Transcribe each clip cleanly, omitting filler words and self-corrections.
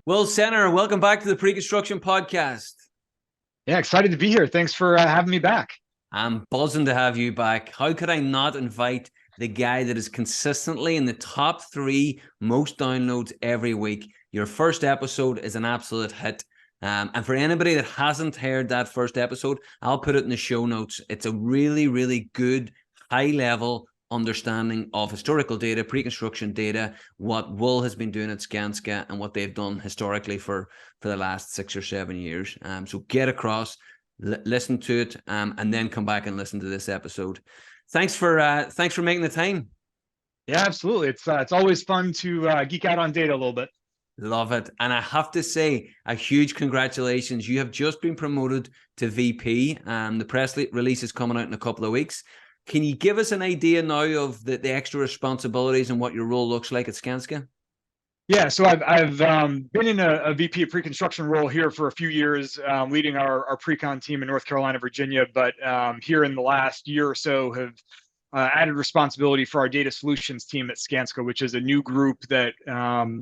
Will Senner, welcome back to the Preconstruction podcast. Yeah, excited to be here. Thanks for having me back. I'm buzzing to have you back. How could I not invite the guy that is consistently in the top 3 most downloads every week? Your first episode is an absolute hit. And for anybody that hasn't heard that first episode, I'll put it in the show notes. It's a really, really good, high-level understanding of historical data, pre-construction data, what Will has been doing at Skanska and what they've done historically for the last 6 or 7 years. So get across, listen to it, and then come back and listen to this episode. Thanks for making the time. Yeah, absolutely. It's always fun to geek out on data a little bit. Love it. And I have to say, a huge congratulations. You have just been promoted to VP. The press release is coming out in a couple of weeks. Can you give us an idea now of the extra responsibilities and what your role looks like at Skanska? Yeah, so I've been in a VP of pre-construction role here for a few years, leading our pre-con team in North Carolina, Virginia. But here in the last year or so have added responsibility for our data solutions team at Skanska, which is a new group that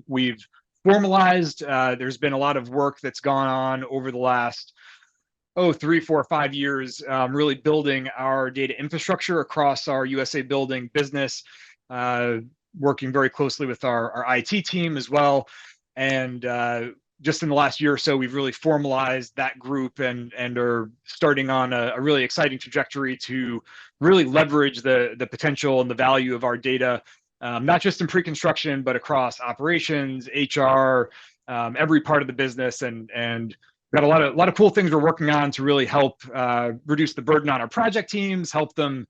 we've formalized. There's been a lot of work that's gone on over the last 3, 4, 5 years, really building our data infrastructure across our USA building business, working very closely with our IT team as well. And just in the last year or so, we've really formalized that group and are starting on a really exciting trajectory to really leverage the potential and the value of our data, not just in pre-construction, but across operations, HR, every part of the business, and got a lot of cool things we're working on to really help reduce the burden on our project teams, help them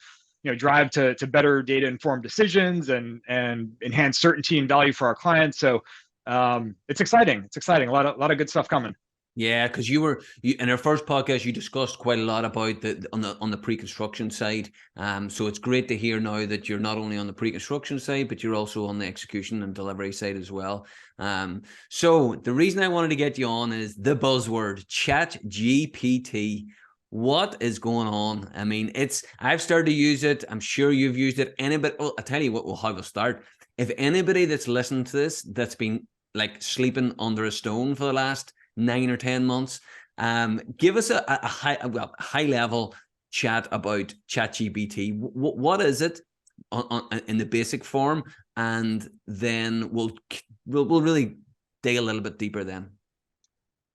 drive to better data informed decisions and enhance certainty and value for our clients. So it's exciting. A lot of good stuff coming. Yeah, because you in our first podcast, you discussed quite a lot about on the pre-construction side. So it's great to hear now that you're not only on the pre-construction side, but you're also on the execution and delivery side as well. So the reason I wanted to get you on is the buzzword ChatGPT. What is going on? I mean, I've started to use it. I'm sure you've used it. Anybody? Well, I'll tell you what. How we'll start. If anybody that's listened to this that's been like sleeping under a stone for the last 9 or 10 months, give us a high level chat about ChatGPT. What is it in the basic form, and then we'll really dig a little bit deeper then.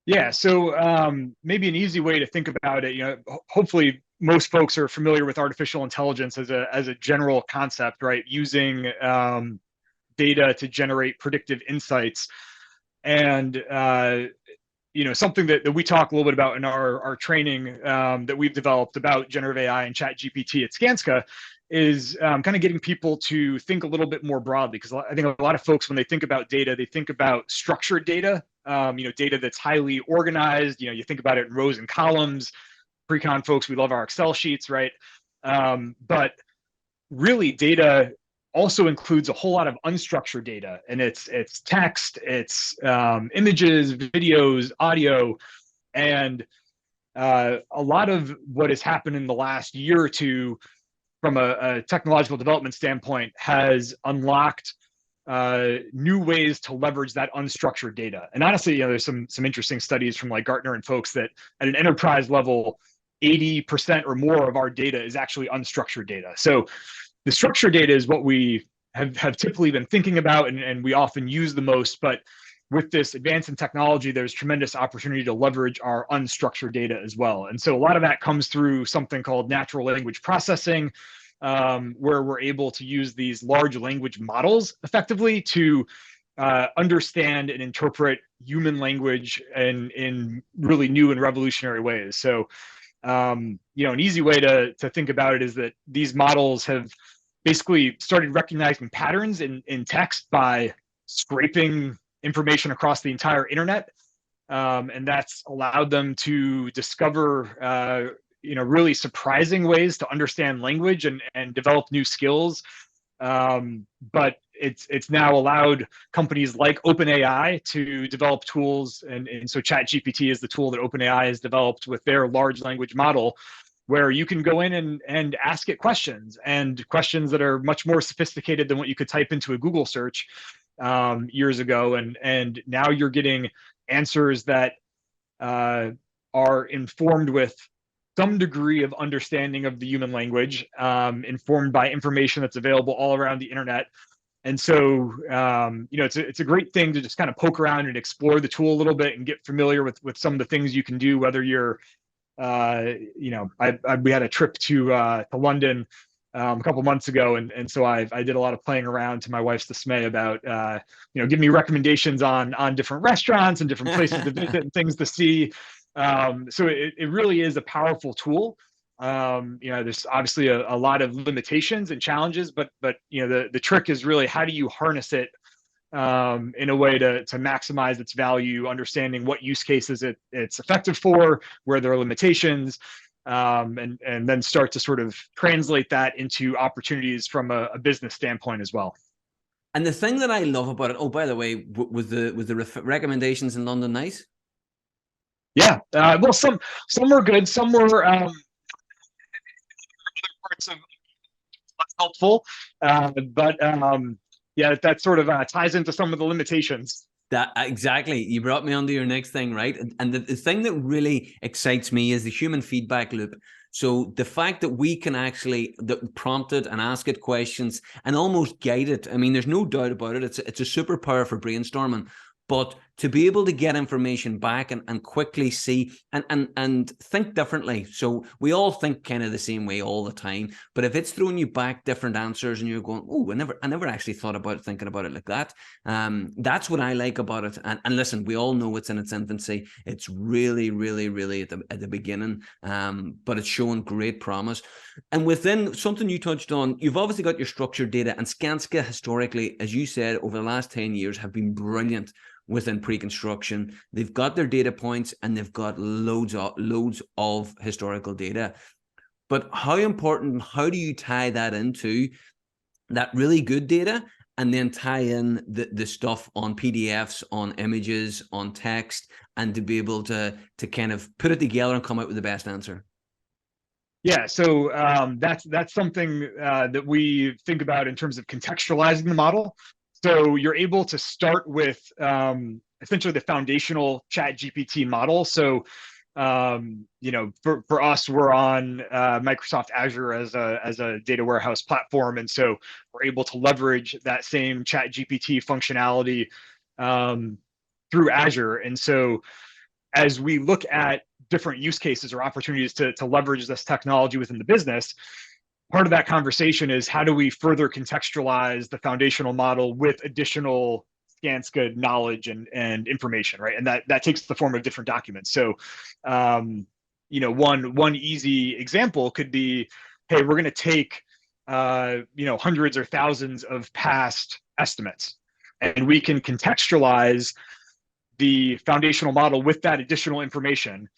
Yeah, so maybe an easy way to think about it, hopefully most folks are familiar with artificial intelligence as a general concept, right? Using data to generate predictive insights. And something that we talk a little bit about in our training that we've developed about generative AI and ChatGPT at Skanska is kind of getting people to think a little bit more broadly, because I think a lot of folks, when they think about data, they think about structured data, data that's highly organized. You think about it in rows and columns. Pre-con folks, we love our Excel sheets, right? But really, data also includes a whole lot of unstructured data, and it's text, it's images, videos, audio, and a lot of what has happened in the last year or two from a technological development standpoint has unlocked new ways to leverage that unstructured data. And honestly, there's some interesting studies from like Gartner and folks that at an enterprise level, 80% or more of our data is actually unstructured data. So the structured data is what we have typically been thinking about and we often use the most, but with this advance in technology, there's tremendous opportunity to leverage our unstructured data as well. And so a lot of that comes through something called natural language processing, where we're able to use these large language models effectively to understand and interpret human language in really new and revolutionary ways. So, an easy way to think about it is that these models have basically started recognizing patterns in text by scraping information across the entire internet. And that's allowed them to discover, really surprising ways to understand language and develop new skills. But it's now allowed companies like OpenAI to develop tools. And so ChatGPT is the tool that OpenAI has developed with their large language model, where you can go in and ask it questions that are much more sophisticated than what you could type into a Google search. years ago, and now you're getting answers that are informed with some degree of understanding of the human language, informed by information that's available all around the internet. And so, it's a great thing to just kind of poke around and explore the tool a little bit and get familiar with some of the things you can do, whether you're, we had a trip to London a couple months ago, and so I did a lot of playing around, to my wife's dismay, about giving me recommendations on different restaurants and different places to visit and things to see. So it really is a powerful tool. There's obviously a lot of limitations and challenges, but the trick is really, how do you harness it in a way to maximize its value, understanding what use cases it's effective for, where there are limitations, and then start to sort of translate that into opportunities from a business standpoint as well. And the thing that I love about it, oh, by the way, was the recommendations in London nice? Yeah, well, some were good, some were other parts of less helpful, but yeah, that sort of ties into some of the limitations. That exactly. You brought me onto your next thing, right? And the thing that really excites me is the human feedback loop. So the fact that we can actually prompt it and ask it questions and almost guide it. I mean, there's no doubt about it. It's a superpower for brainstorming. But to be able to get information back and quickly see and think differently. So we all think kind of the same way all the time. But if it's throwing you back different answers and you're going, oh, I never actually thought about thinking about it like that. That's what I like about it. And listen, we all know it's in its infancy. It's really, really, really at the beginning. But it's showing great promise. And within something you touched on, you've obviously got your structured data, and Skanska historically, as you said, over the last 10 years have been brilliant within pre-construction. They've got their data points and they've got loads of historical data. But how do you tie that into that really good data and then tie in the stuff on PDFs, on images, on text, and to be able to kind of put it together and come out with the best answer? Yeah, so that's something that we think about in terms of contextualizing the model. So you're able to start with essentially the foundational ChatGPT model. So for us, we're on Microsoft Azure as a data warehouse platform, and so we're able to leverage that same ChatGPT functionality through Azure. And so as we look at different use cases or opportunities to leverage this technology within the business, part of that conversation is, how do we further contextualize the foundational model with additional Skanska knowledge and information, right? And that takes the form of different documents. So, one easy example could be, hey, we're going to take, hundreds or thousands of past estimates, and we can contextualize the foundational model with that additional information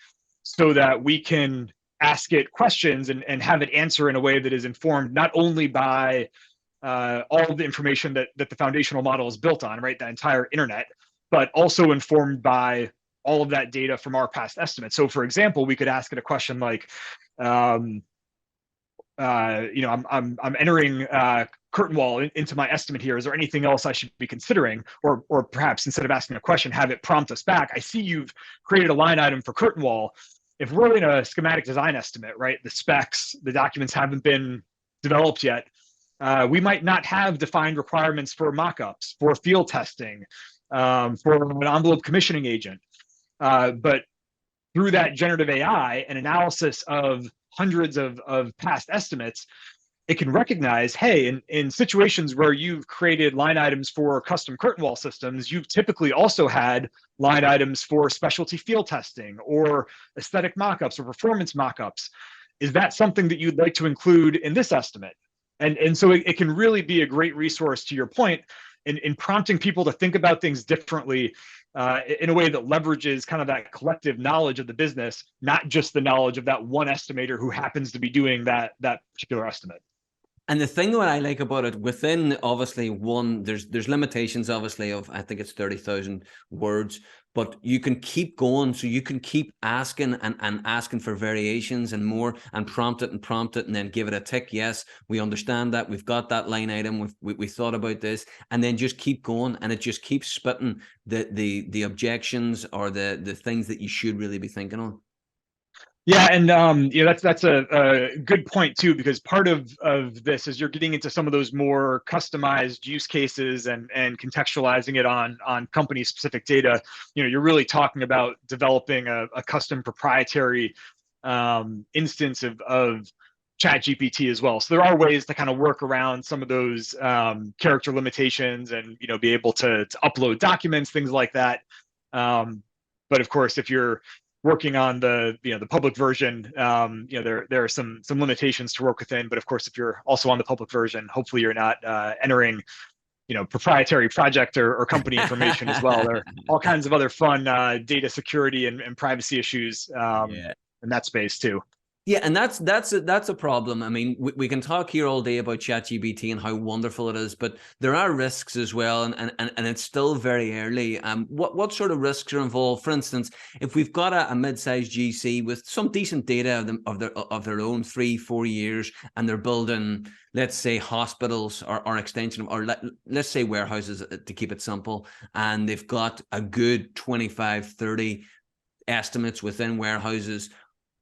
so that we can ask it questions and have it answer in a way that is informed not only by all of the information that the foundational model is built on, right, the entire internet, but also informed by all of that data from our past estimates. So, for example, we could ask it a question like, I'm entering curtain wall into my estimate here. Is there anything else I should be considering? Or perhaps instead of asking a question, have it prompt us back. I see you've created a line item for curtain wall. If we're in a schematic design estimate, right, the specs, the documents haven't been developed yet, we might not have defined requirements for mock-ups, for field testing, for an envelope commissioning agent. But through that generative AI and analysis of hundreds of past estimates, it can recognize, hey, in situations where you've created line items for custom curtain wall systems, you've typically also had line items for specialty field testing or aesthetic mock-ups or performance mock-ups. Is that something that you'd like to include in this estimate? And so it can really be a great resource, to your point, in prompting people to think about things differently, in a way that leverages kind of that collective knowledge of the business, not just the knowledge of that one estimator who happens to be doing that particular estimate. And the thing that I like about it, within obviously one, there's limitations obviously of, I think it's 30,000 words, but you can keep going. So you can keep asking and asking for variations and more, and prompt it and then give it a tick. Yes, we understand that. We've got that line item. We thought about this, and then just keep going, and it just keeps spitting the objections or the things that you should really be thinking on. Yeah, and that's a good point too, because part of this is you're getting into some of those more customized use cases and contextualizing it on company specific data. You're really talking about developing a custom proprietary instance of ChatGPT as well. So there are ways to kind of work around some of those character limitations and be able to upload documents, things like that. But of course, if you're working on the public version, there are some limitations to work within. But of course, if you're also on the public version, hopefully you're not entering proprietary project or company information as well. There are all kinds of other fun data security and privacy issues in that space too. Yeah, and that's a problem. I mean, we can talk here all day about ChatGPT and how wonderful it is, but there are risks as well, and it's still very early. What sort of risks are involved? For instance, if we've got a mid-sized GC with some decent data of their own 3-4 years, and they're building, let's say, hospitals or extension, or let's say warehouses to keep it simple, and they've got a good 25-30 estimates within warehouses.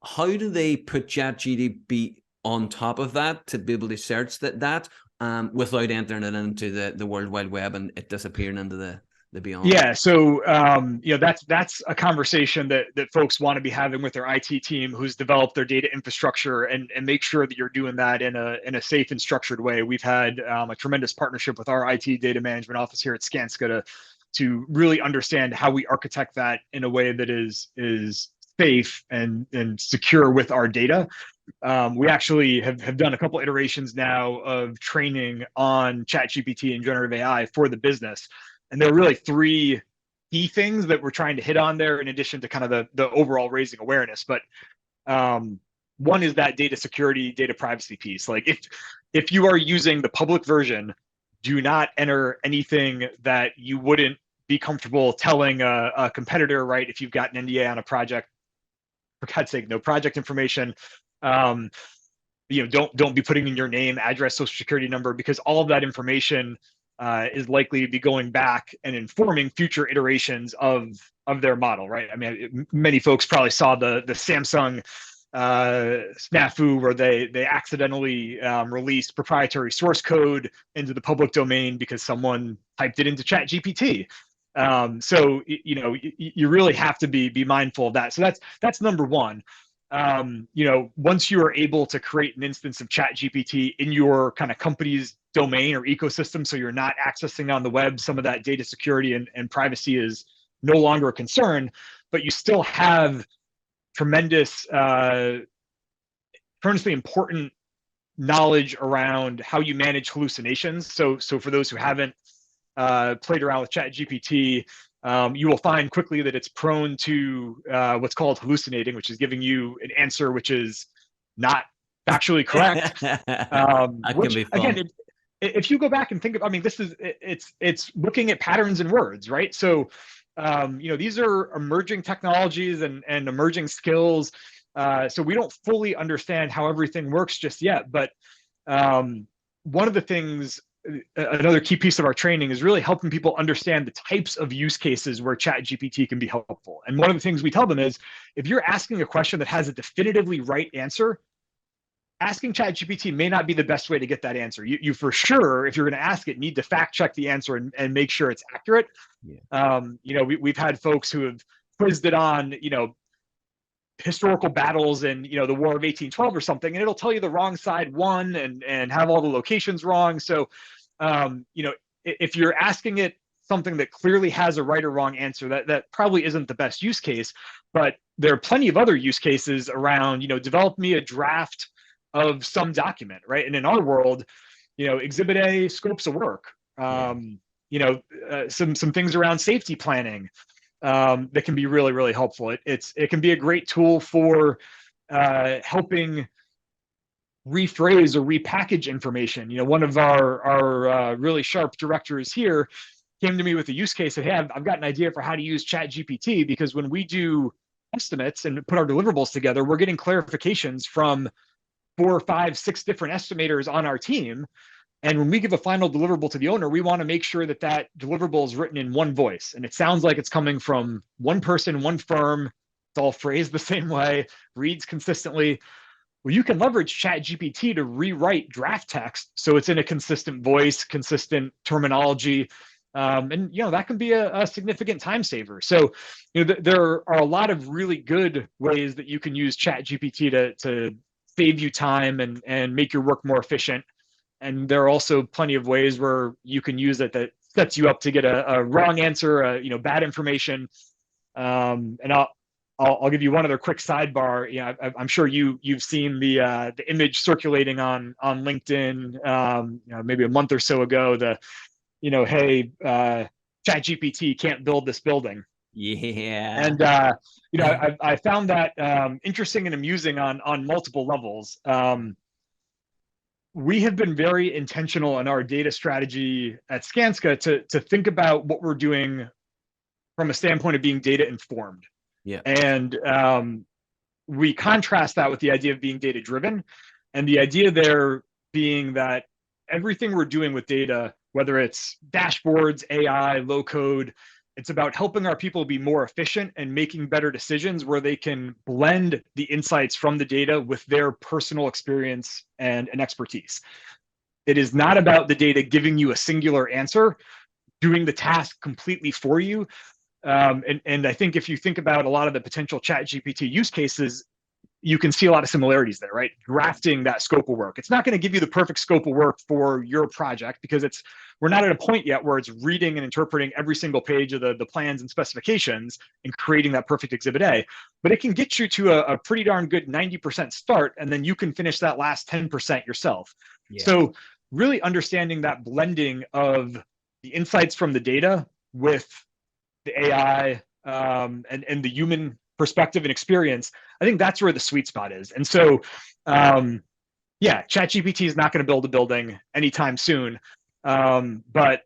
How do they put ChatGPT on top of that to be able to search that without entering it into the World Wide Web and it disappearing into the beyond? Yeah, so that's a conversation that folks want to be having with their IT team who's developed their data infrastructure, and make sure that you're doing that in a safe and structured way. We've had a tremendous partnership with our IT data management office here at Skanska to really understand how we architect that in a way that is safe and secure with our data. We actually have done a couple iterations now of training on ChatGPT and generative AI for the business. And there are really 3 key things that we're trying to hit on there, in addition to kind of the overall raising awareness. But one is that data security, data privacy piece. Like if you are using the public version, do not enter anything that you wouldn't be comfortable telling a competitor, right? If you've got an NDA on a project, for God's sake, no project information. Don't be putting in your name, address, social security number, because all of that information is likely to be going back and informing future iterations of their model, right? I mean, many folks probably saw the Samsung snafu where they accidentally released proprietary source code into the public domain because someone typed it into ChatGPT. So you really have to be mindful of that. So that's number one. Once you are able to create an instance of ChatGPT in your kind of company's domain or ecosystem, so you're not accessing on the web, some of that data security and privacy is no longer a concern, but you still have tremendously important knowledge around how you manage hallucinations. So for those who haven't played around with ChatGPT, you will find quickly that it's prone to what's called hallucinating, which is giving you an answer which is not factually correct. Which, again, if you go back and think of, I mean, it's looking at patterns in words, right? So, these are emerging technologies and emerging skills. So we don't fully understand how everything works just yet. But one of the things, another key piece of our training is really helping people understand the types of use cases where ChatGPT can be helpful. And one of the things we tell them is, if you're asking a question that has a definitively right answer, asking ChatGPT may not be the best way to get that answer. You for sure, if you're going to ask it, need to fact check the answer and make sure it's accurate. Yeah. We've had folks who have quizzed it on, historical battles in, the War of 1812 or something, and it'll tell you the wrong side won and have all the locations wrong. So, if you're asking it something that clearly has a right or wrong answer, that probably isn't the best use case. But there are plenty of other use cases around, develop me a draft of some document, right? And in our world, Exhibit A, scopes of work, some things around safety planning that can be really, really helpful. It can be a great tool for helping rephrase or repackage information. One of our really sharp directors here came to me with a use case that, hey, I've got an idea for how to use ChatGPT, because when we do estimates and put our deliverables together, we're getting clarifications from 4, 5, 6 different estimators on our team. And when we give a final deliverable to the owner, we want to make sure that that deliverable is written in one voice. And it sounds like it's coming from one person, one firm. It's all phrased the same way, reads consistently. Well, you can leverage ChatGPT to rewrite draft text so it's in a consistent voice, consistent terminology. And that can be a significant time saver. So there are a lot of really good ways that you can use ChatGPT to save you time and make your work more efficient. And there are also plenty of ways where you can use it that sets you up to get a wrong answer, bad information. And I'll give you one other quick sidebar. I'm sure you've seen the image circulating on LinkedIn, maybe a month or so ago. Hey, ChatGPT can't build this building. Yeah. And I found that interesting and amusing on multiple levels. We have been very intentional in our data strategy at Skanska to think about what we're doing from a standpoint of being data informed. Yeah. And we contrast that with the idea of being data driven, and the idea there being that everything we're doing with data, whether it's dashboards, AI, low code, it's about helping our people be more efficient and making better decisions where they can blend the insights from the data with their personal experience and expertise. It is not about the data giving you a singular answer, doing the task completely for you. And I think if you think about a lot of the potential ChatGPT use cases, you can see a lot of similarities there, right? Drafting that scope of work. It's not going to give you the perfect scope of work for your project, because we're not at a point yet where it's reading and interpreting every single page of the plans and specifications and creating that perfect Exhibit A. But it can get you to a pretty darn good 90% start, and then you can finish that last 10% yourself. Yeah. So really understanding that blending of the insights from the data with the AI and the human perspective and experience, I think that's where the sweet spot is. And so, ChatGPT is not going to build a building anytime soon. But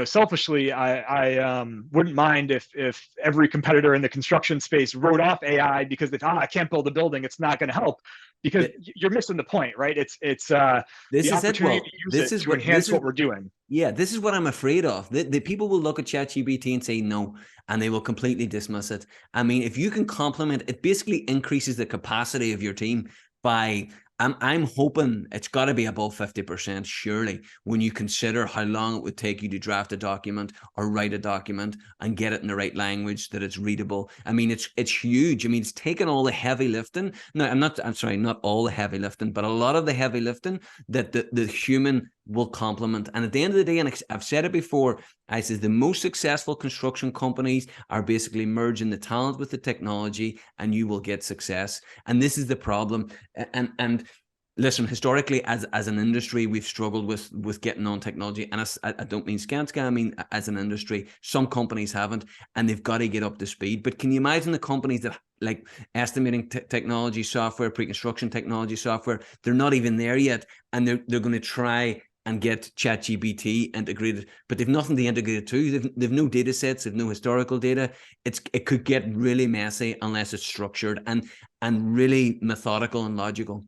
selfishly, I wouldn't mind if every competitor in the construction space wrote off AI because they thought, I can't build a building, it's not going to help. Because you're missing the point, right? It's this the is opportunity to use it to enhance what we're doing. Yeah, this is what I'm afraid of. The people will look at ChatGPT and say no, and they will completely dismiss it. I mean, if you can complement, it basically increases the capacity of your team by, I'm hoping it's got to be above 50%, surely, when you consider how long it would take you to draft a document or write a document and get it in the right language that it's readable. I mean, it's huge. I mean, it's taken all the heavy lifting. No, I'm sorry, not all the heavy lifting, but a lot of the heavy lifting that the human will complement. And at the end of the day, and I've said it before, I said the most successful construction companies are basically merging the talent with the technology, and you will get success. And this is the problem. And listen, historically, as an industry, we've struggled with getting on technology. And I don't mean Skanska, I mean as an industry, some companies haven't, and they've got to get up to speed. But can you imagine the companies that, like estimating technology software, pre-construction technology software, they're not even there yet, and they're going to try and get ChatGPT integrated, but they've nothing to integrate it to. They've no data sets, they've no historical data. It could get really messy unless it's structured and really methodical and logical.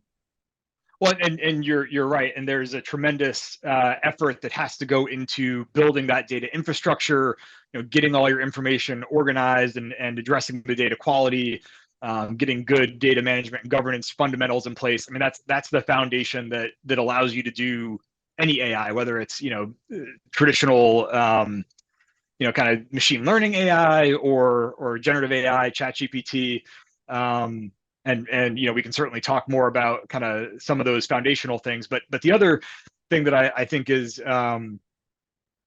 Well, and you're right, and there's a tremendous effort that has to go into building that data infrastructure, getting all your information organized and addressing the data quality, getting good data management and governance fundamentals in place. I mean, that's the foundation that allows you to do any AI, whether it's traditional kind of machine learning AI or generative AI, ChatGPT. And we can certainly talk more about kind of some of those foundational things. But the other thing that I think is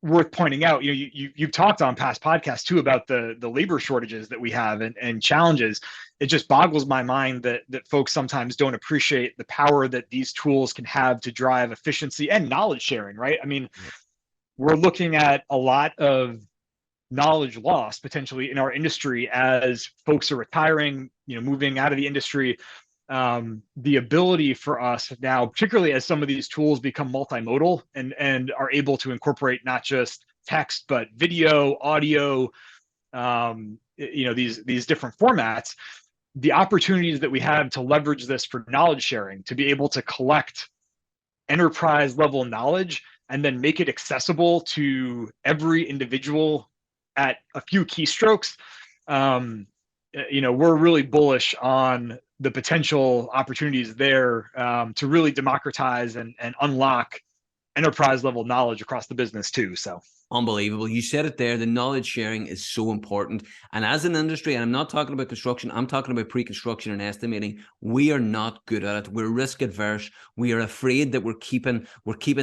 worth pointing out, you've talked on past podcasts too about the labor shortages that we have and challenges. It just boggles my mind that folks sometimes don't appreciate the power that these tools can have to drive efficiency and knowledge sharing, right? I mean, we're looking at a lot of knowledge loss potentially in our industry as folks are retiring, moving out of the industry. the ability for us now, particularly as some of these tools become multimodal and are able to incorporate not just text, but video, audio, these different formats, the opportunities that we have to leverage this for knowledge sharing, to be able to collect enterprise level knowledge and then make it accessible to every individual at a few keystrokes. We're really bullish on the potential opportunities there to really democratize and unlock enterprise level knowledge across the business too. So unbelievable. You said it there. The knowledge sharing is so important. And as an industry, and I'm not talking about construction, I'm talking about pre-construction and estimating, we are not good at it. We're risk adverse. We are afraid that we're keeping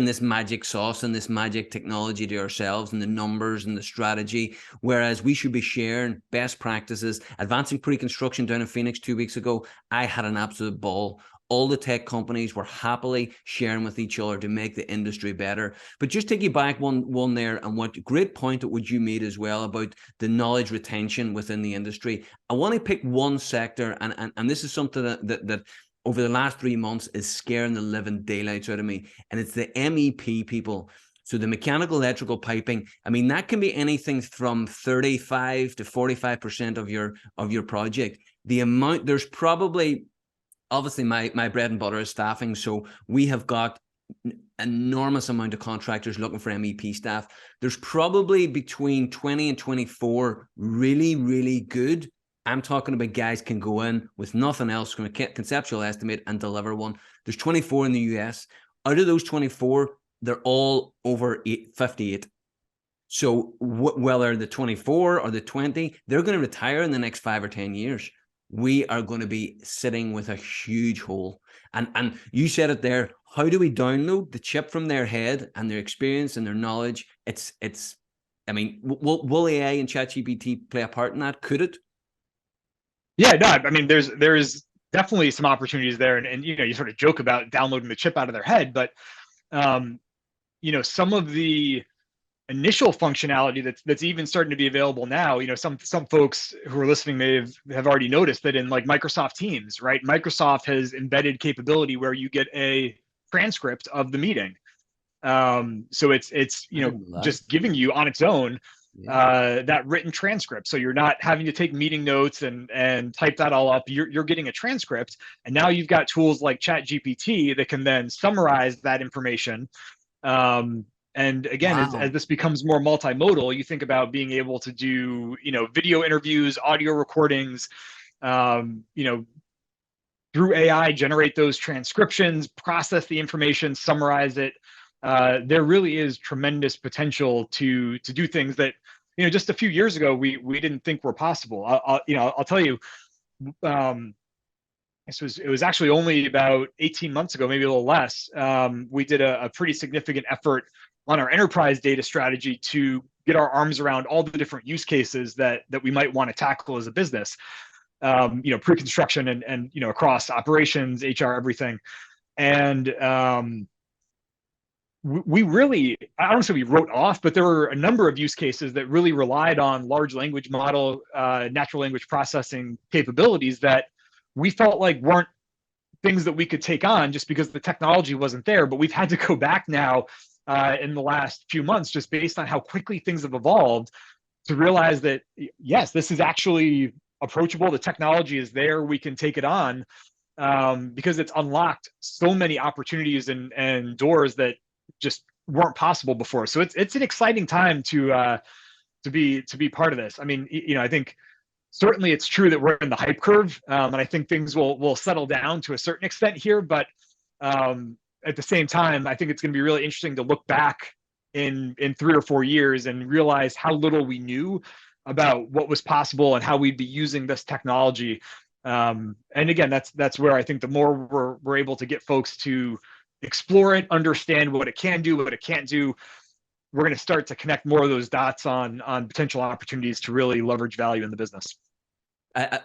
this magic sauce and this magic technology to ourselves and the numbers and the strategy, whereas we should be sharing best practices. Advancing pre-construction down in Phoenix 2 weeks ago, I had an absolute ball. All the tech companies were happily sharing with each other to make the industry better. But just take you back one there, and what great point that what you made as well about the knowledge retention within the industry. I want to pick one sector, and this is something that over the last 3 months is scaring the living daylights out of me, and it's the MEP people. So the mechanical electrical piping, I mean, that can be anything from 35 to 45% of your project. The amount, there's probably, obviously my bread and butter is staffing, so we have got enormous amount of contractors looking for MEP staff. There's probably between 20 and 24 really, really good. I'm talking about guys can go in with nothing else, going to conceptual estimate and deliver one. There's 24 in the US. Out of those 24, they're all over 58. So whether the 24 or the 20, they're going to retire in the next 5 or 10 years. We are going to be sitting with a huge hole. And you said it there. How do we download the chip from their head and their experience and their knowledge? I mean, will AI and ChatGPT play a part in that? Could it? Yeah, no, I mean, there's definitely some opportunities there. And you sort of joke about downloading the chip out of their head, but some of the initial functionality that's even starting to be available now, some folks who are listening may have already noticed that in like Microsoft Teams, right? Microsoft has embedded capability where you get a transcript of the meeting. So it's just giving you on its own that written transcript. So you're not having to take meeting notes and type that all up. You're getting a transcript, and now you've got tools like ChatGPT that can then summarize that information. And again, wow, as this becomes more multimodal, you think about being able to do, video interviews, audio recordings, through AI, generate those transcriptions, process the information, summarize it. There really is tremendous potential to do things that, just a few years ago, we didn't think were possible. I'll tell you, it was actually only about 18 months ago, maybe a little less. We did a pretty significant effort on our enterprise data strategy to get our arms around all the different use cases that we might want to tackle as a business, pre-construction and across operations, HR, everything. And we really, I don't say we wrote off, but there were a number of use cases that really relied on large language model, natural language processing capabilities that we felt like weren't things that we could take on just because the technology wasn't there. But we've had to go back now in the last few months, just based on how quickly things have evolved, to realize that, yes, this is actually approachable. The technology is there. We can take it on because it's unlocked so many opportunities and doors that just weren't possible before. So it's an exciting time to be part of this. I mean, I think certainly it's true that we're in the hype curve, and I think things will settle down to a certain extent here. But at the same time, I think it's going to be really interesting to look back in 3 or 4 years and realize how little we knew about what was possible and how we'd be using this technology. And again, that's where I think the more we're able to get folks to explore it, understand what it can do, what it can't do, we're going to start to connect more of those dots on potential opportunities to really leverage value in the business.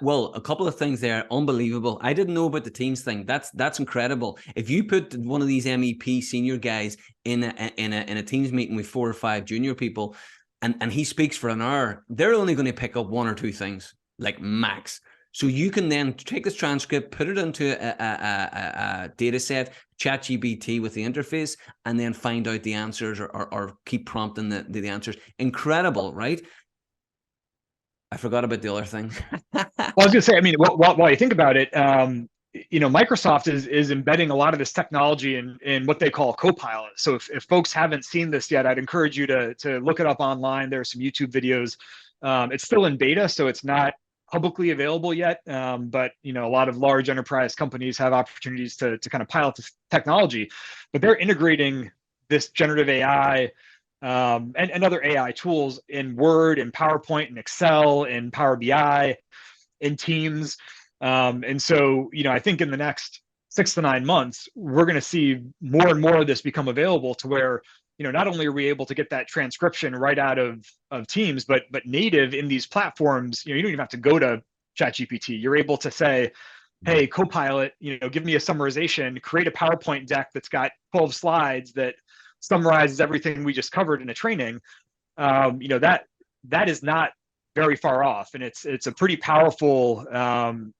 Well, a couple of things there, unbelievable. I didn't know about the Teams thing. That's incredible. If you put one of these MEP senior guys in a Teams meeting with 4 or 5 junior people, and he speaks for an hour, they're only going to pick up 1 or 2 things, like max. So you can then take this transcript, put it into a data set, ChatGPT with the interface, and then find out the answers, or keep prompting the answers. Incredible, right? I forgot about the other thing. Well, I was going to say, I mean, while you think about it, Microsoft is embedding a lot of this technology in what they call Copilot. So if folks haven't seen this yet, I'd encourage you to look it up online. There are some YouTube videos. It's still in beta, so it's not publicly available yet. But a lot of large enterprise companies have opportunities to kind of pilot this technology, but they're integrating this generative AI and other AI tools in Word and PowerPoint and Excel and Power BI in Teams. And so, I think in the next 6 to 9 months, we're going to see more and more of this become available to where, not only are we able to get that transcription right out of Teams, but native in these platforms, you don't even have to go to ChatGPT. You're able to say, hey, Copilot, give me a summarization, create a PowerPoint deck that's got 12 slides that summarizes everything we just covered in a training. That is not very far off, and it's a pretty powerful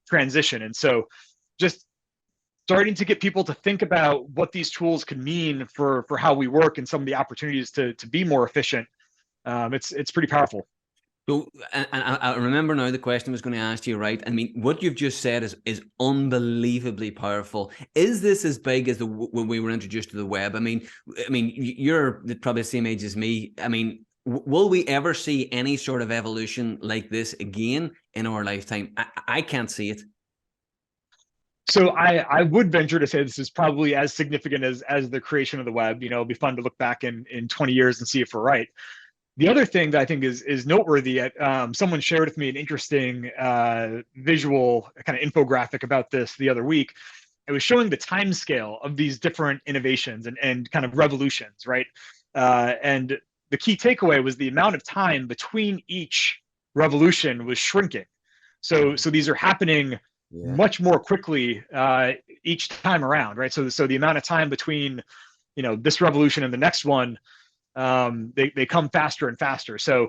transition. And so just starting to get people to think about what these tools could mean for how we work and some of the opportunities to be more efficient. It's pretty powerful. So, and I remember now the question I was going to ask you, right? I mean, what you've just said is unbelievably powerful. Is this as big as when we were introduced to the web? I mean, you're probably the same age as me. I mean, will we ever see any sort of evolution like this again in our lifetime? I can't see it. So I would venture to say this is probably as significant as the creation of the web. It'll be fun to look back in 20 years and see if we're right. The other thing that I think is noteworthy, someone shared with me an interesting visual kind of infographic about this the other week. It was showing the time scale of these different innovations and kind of revolutions, right? And the key takeaway was the amount of time between each revolution was shrinking. So these are happening much more quickly each time around, right? So the amount of time between this revolution and the next one, they come faster and faster. So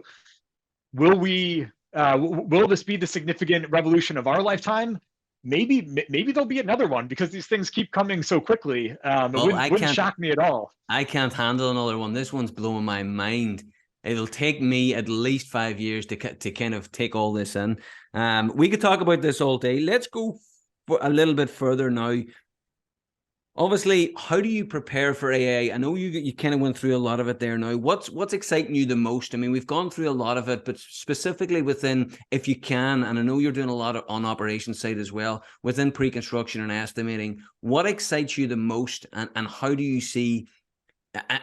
will this be the significant revolution of our lifetime? Maybe there'll be another one, because these things keep coming so quickly. It wouldn't shock me at all. I can't handle another one. This one's blowing my mind. It'll take me at least 5 years to kind of take all this in. We could talk about this all day. Let's go for a little bit further now. Obviously, how do you prepare for AI? I know you kind of went through a lot of it there now. What's exciting you the most? I mean, we've gone through a lot of it, but specifically within, if you can, and I know you're doing a lot on operations side as well, within pre-construction and estimating, what excites you the most, and how do you see,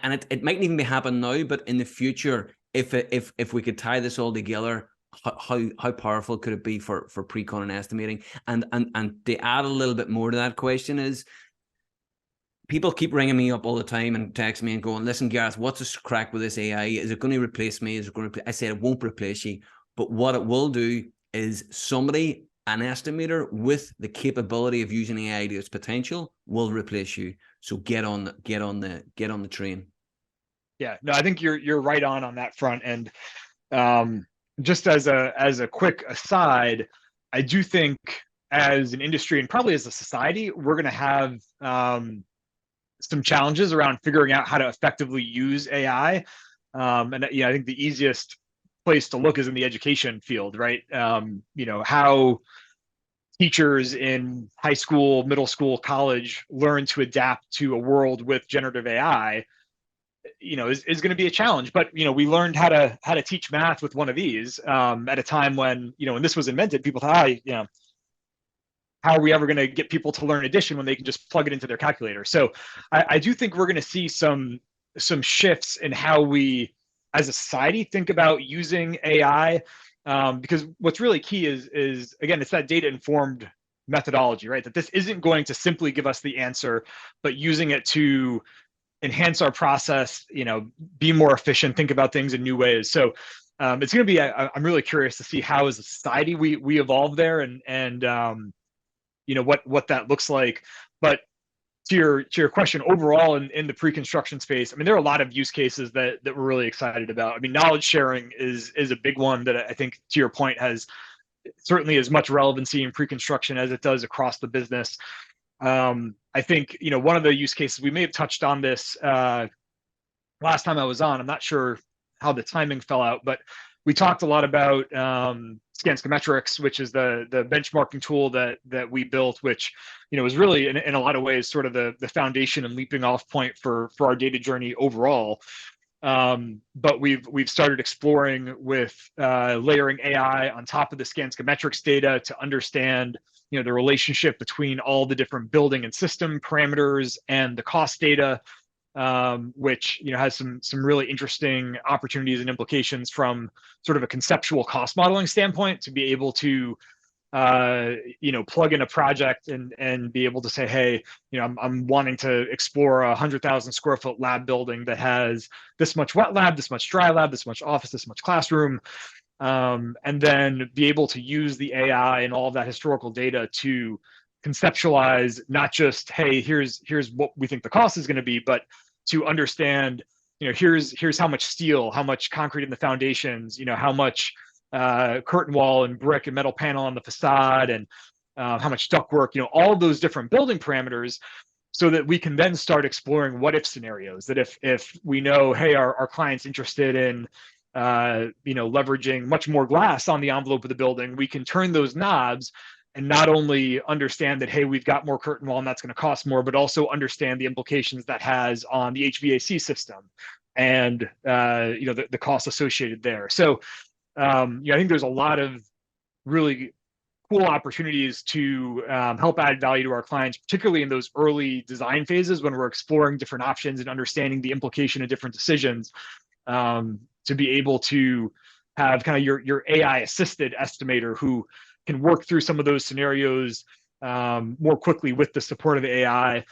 and it mightn't even be happening now, but in the future, if we could tie this all together, how powerful could it be for pre-con and estimating? And to add a little bit more to that question is, people keep ringing me up all the time and texting me and going, listen, Gareth, what's the crack with this AI? Is it going to replace me? Is it going to? I said, it won't replace you. But what it will do is somebody, an estimator with the capability of using AI to its potential, will replace you. So get on the train. Yeah, no, I think you're right on that front. And just as a quick aside, I do think as an industry and probably as a society, we're going to have some challenges around figuring out how to effectively use AI. And I think the easiest place to look is in the education field, right? How teachers in high school, middle school, college learn to adapt to a world with generative AI, is going to be a challenge. But we learned how to teach math with one of these at a time when when this was invented, people thought, how are we ever going to get people to learn addition when they can just plug it into their calculator? So I do think we're going to see some shifts in how we as a society think about using AI, because what's really key is again, it's that data informed methodology, right? That this isn't going to simply give us the answer, but using it to enhance our process, be more efficient, think about things in new ways. So it's going to be, I'm really curious to see how as a society we evolve there, and what that looks like. But to your question, overall in the pre-construction space, I mean, there are a lot of use cases that we're really excited about. I mean, knowledge sharing is a big one that I think, to your point, has certainly as much relevancy in pre-construction as it does across the business. I think, one of the use cases, we may have touched on this last time I was on. I'm not sure how the timing fell out, but we talked a lot about Skanska metrics, which is the benchmarking tool that we built, which is really in a lot of ways sort of the foundation and leaping off point for our data journey overall. But we've started exploring with layering AI on top of the Skanska metrics data to understand the relationship between all the different building and system parameters and the cost data, which has some really interesting opportunities and implications from sort of a conceptual cost modeling standpoint, to be able to plug in a project and be able to say, hey, I'm wanting to explore a 100,000 square foot lab building that has this much wet lab, this much dry lab, this much office, this much classroom, and then be able to use the AI and all of that historical data to conceptualize not just, hey, here's what we think the cost is going to be, but to understand, here's how much steel, how much concrete in the foundations, how much curtain wall and brick and metal panel on the facade, and how much ductwork, all of those different building parameters, so that we can then start exploring what if scenarios. That if we know, hey, our client's interested in leveraging much more glass on the envelope of the building, we can turn those knobs and not only understand that, hey, we've got more curtain wall and that's going to cost more, but also understand the implications that has on the HVAC system and the costs associated there. So I think there's a lot of really cool opportunities to help add value to our clients, particularly in those early design phases when we're exploring different options and understanding the implication of different decisions, to be able to have kind of your AI assisted estimator who can work through some of those scenarios more quickly with the support of the AI.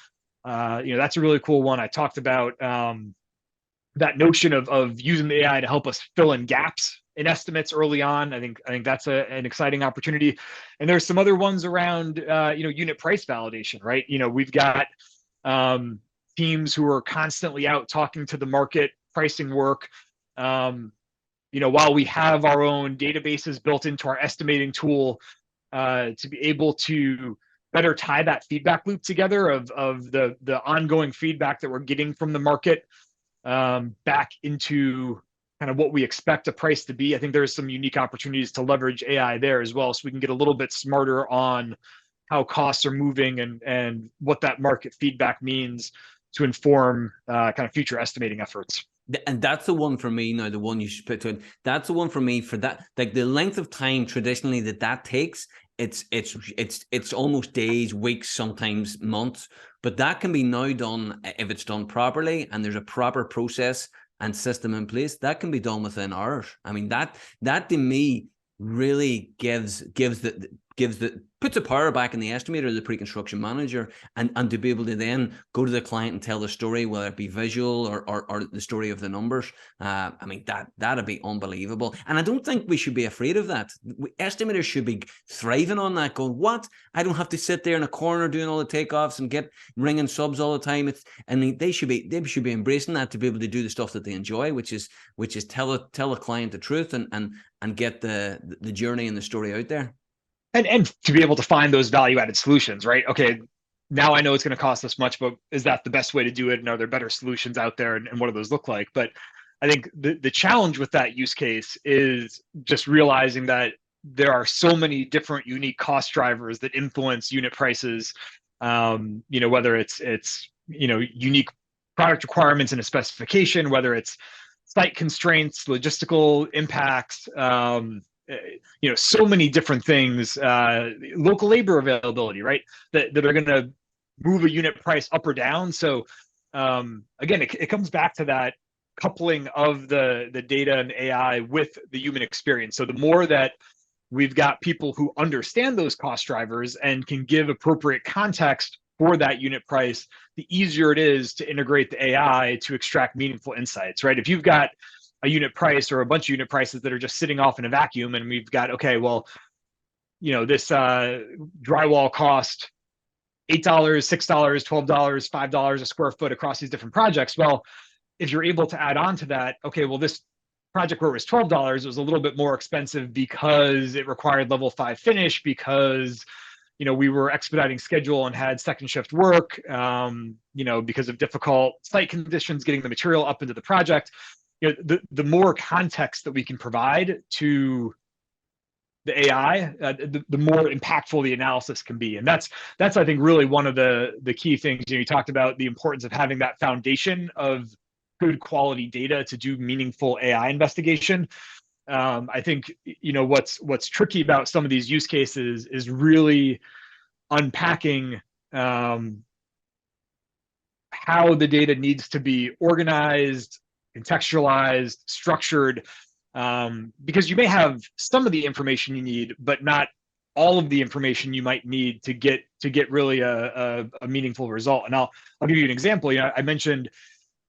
That's a really cool one. I talked about that notion of using the AI to help us fill in gaps in estimates early on. I think that's an exciting opportunity. And there's some other ones around unit price validation, right? We've got teams who are constantly out talking to the market, pricing work. While we have our own databases built into our estimating tool, to be able to better tie that feedback loop together of the ongoing feedback that we're getting from the market back into kind of what we expect a price to be. I think there's some unique opportunities to leverage AI there as well, so we can get a little bit smarter on how costs are moving and what that market feedback means to inform kind of future estimating efforts. And that's the one for me now, the one you should put to it. That's the one for me for that, like the length of time traditionally that takes, it's almost days, weeks, sometimes months, but that can be now done if it's done properly and there's a proper process and system in place. That can be done within hours. I mean, that to me really puts the power back in the estimator, the pre-construction manager, and to be able to then go to the client and tell the story, whether it be visual or the story of the numbers. I mean, that'd be unbelievable. And I don't think we should be afraid of that. Estimators should be thriving on that, going, what? I don't have to sit there in a corner doing all the takeoffs and get ringing subs all the time. They should be embracing that, to be able to do the stuff that they enjoy, which is tell a client the truth and get the journey and the story out there. And to be able to find those value-added solutions, right? Okay, now I know it's going to cost this much, but is that the best way to do it? And are there better solutions out there? And what do those look like? But I think the challenge with that use case is just realizing that there are so many different unique cost drivers that influence unit prices. Whether it's unique product requirements in a specification, whether it's site constraints, logistical impacts, so many different things, local labor availability, right? That are going to move a unit price up or down. So again, it comes back to that coupling of the data and AI with the human experience. So the more that we've got people who understand those cost drivers and can give appropriate context for that unit price, the easier it is to integrate the AI to extract meaningful insights, right? If you've got a unit price or a bunch of unit prices that are just sitting off in a vacuum, and we've got, okay, well, this drywall cost $8, $6, $12, $5 a square foot across these different projects. Well, if you're able to add on to that, okay, well, this project where it was $12, it was a little bit more expensive because it required level 5 finish, because we were expediting schedule and had second shift work, because of difficult site conditions, getting the material up into the project. The more context that we can provide to the AI, the more impactful the analysis can be. And that's I think really one of the key things. You talked about the importance of having that foundation of good quality data to do meaningful AI investigation. I think what's tricky about some of these use cases is really unpacking how the data needs to be organized, contextualized, structured, because you may have some of the information you need, but not all of the information you might need to get really a meaningful result. And I'll give you an example. I mentioned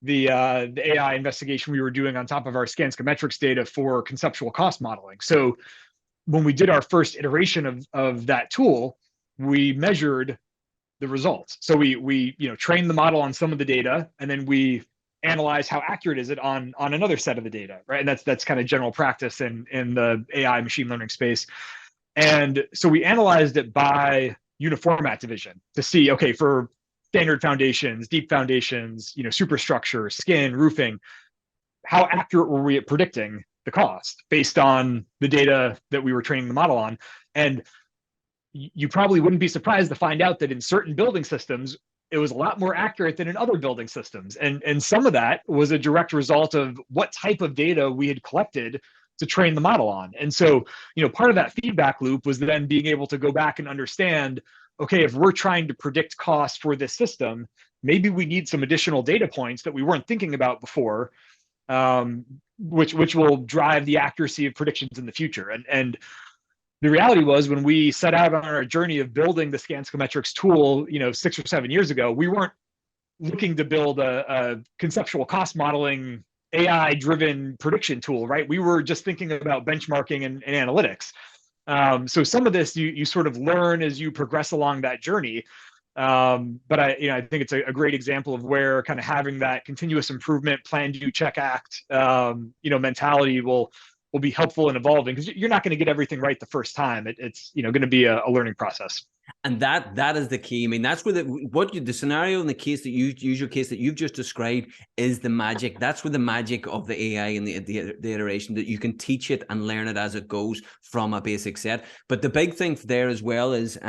the AI investigation we were doing on top of our Skanska metrics data for conceptual cost modeling. So when we did our first iteration of that tool, we measured the results. So we trained the model on some of the data, and then we analyze how accurate is it on another set of the data, right? And that's kind of general practice in the AI machine learning space. And so we analyzed it by uniformat division to see, okay, for standard foundations, deep foundations, superstructure, skin, roofing, how accurate were we at predicting the cost based on the data that we were training the model on? And you probably wouldn't be surprised to find out that in certain building systems, it was a lot more accurate than in other building systems. And some of that was a direct result of what type of data we had collected to train the model on. And so, part of that feedback loop was then being able to go back and understand, okay, if we're trying to predict costs for this system, maybe we need some additional data points that we weren't thinking about before, which will drive the accuracy of predictions in the future. And the reality was, when we set out on our journey of building the Skanska metrics tool, 6 or 7 years ago, we weren't looking to build a conceptual cost modeling AI-driven prediction tool, right? We were just thinking about benchmarking and analytics. So some of this you sort of learn as you progress along that journey. But I think it's a great example of where kind of having that continuous improvement, plan, do, check, act, mentality will be helpful in evolving, because you're not going to get everything right the first time. It's going to be a learning process. And that is the key. I mean, that's where the scenario and the case that your case that you've just described is the magic. That's where the magic of the AI and the iteration, that you can teach it and learn it as it goes from a basic set. But the big thing there as well is,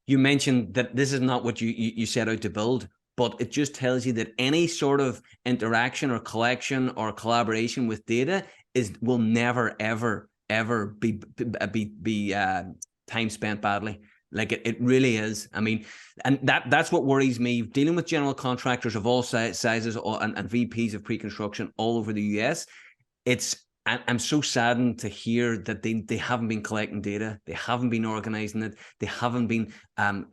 you mentioned that this is not what you set out to build, but it just tells you that any sort of interaction or collection or collaboration with data will never ever be time spent badly. Like it really is. I mean, and that's what worries me. Dealing with general contractors of all sizes and VPs of pre-construction all over the US, I'm so saddened to hear that they haven't been collecting data, they haven't been organizing it, they haven't been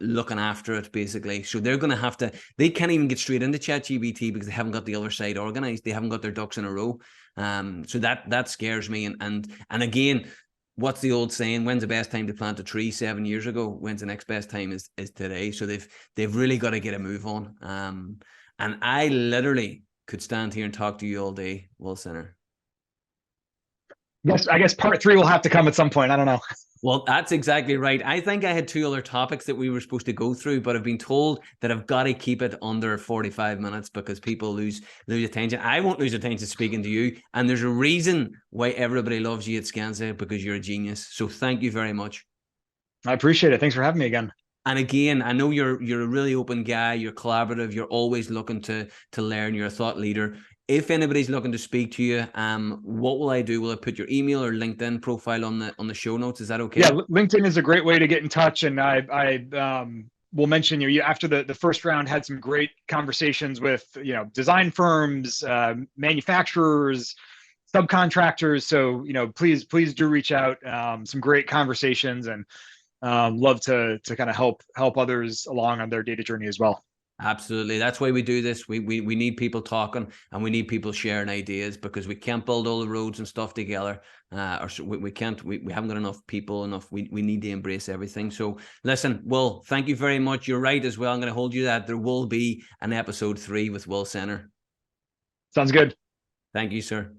looking after it, basically. So they're going to have to. They can't even get straight into ChatGPT because they haven't got the other side organized. They haven't got their ducks in a row. So that scares me. And again, what's the old saying? When's the best time to plant a tree? 7 years ago. When's the next best time is today. So they've really got to get a move on. And I literally could stand here and talk to you all day, Will Senner. Yes, I guess part 3 will have to come at some point. I don't know. Well, that's exactly right. I think I had 2 other topics that we were supposed to go through, but I've been told that I've got to keep it under 45 minutes because people lose attention. I won't lose attention speaking to you. And there's a reason why everybody loves you at Skanska, because you're a genius. So thank you very much. I appreciate it. Thanks for having me again. And again, I know you're a really open guy. You're collaborative. You're always looking to learn. You're a thought leader. If anybody's looking to speak to you, what will I do? Will I put your email or LinkedIn profile on the show notes? Is that okay? Yeah, LinkedIn is a great way to get in touch. And I will mention, you after the first round had some great conversations with design firms, manufacturers, subcontractors. So please do reach out. Some great conversations, and love to kind of help others along on their data journey as well. Absolutely. That's why we do this. We need people talking, and we need people sharing ideas, because we can't build all the roads and stuff together. Or we can't, we haven't got enough people enough. We need to embrace everything. So listen, Will, thank you very much. You're right as well. I'm going to hold you that there will be an episode 3 with Will Senner. Sounds good. Thank you, sir.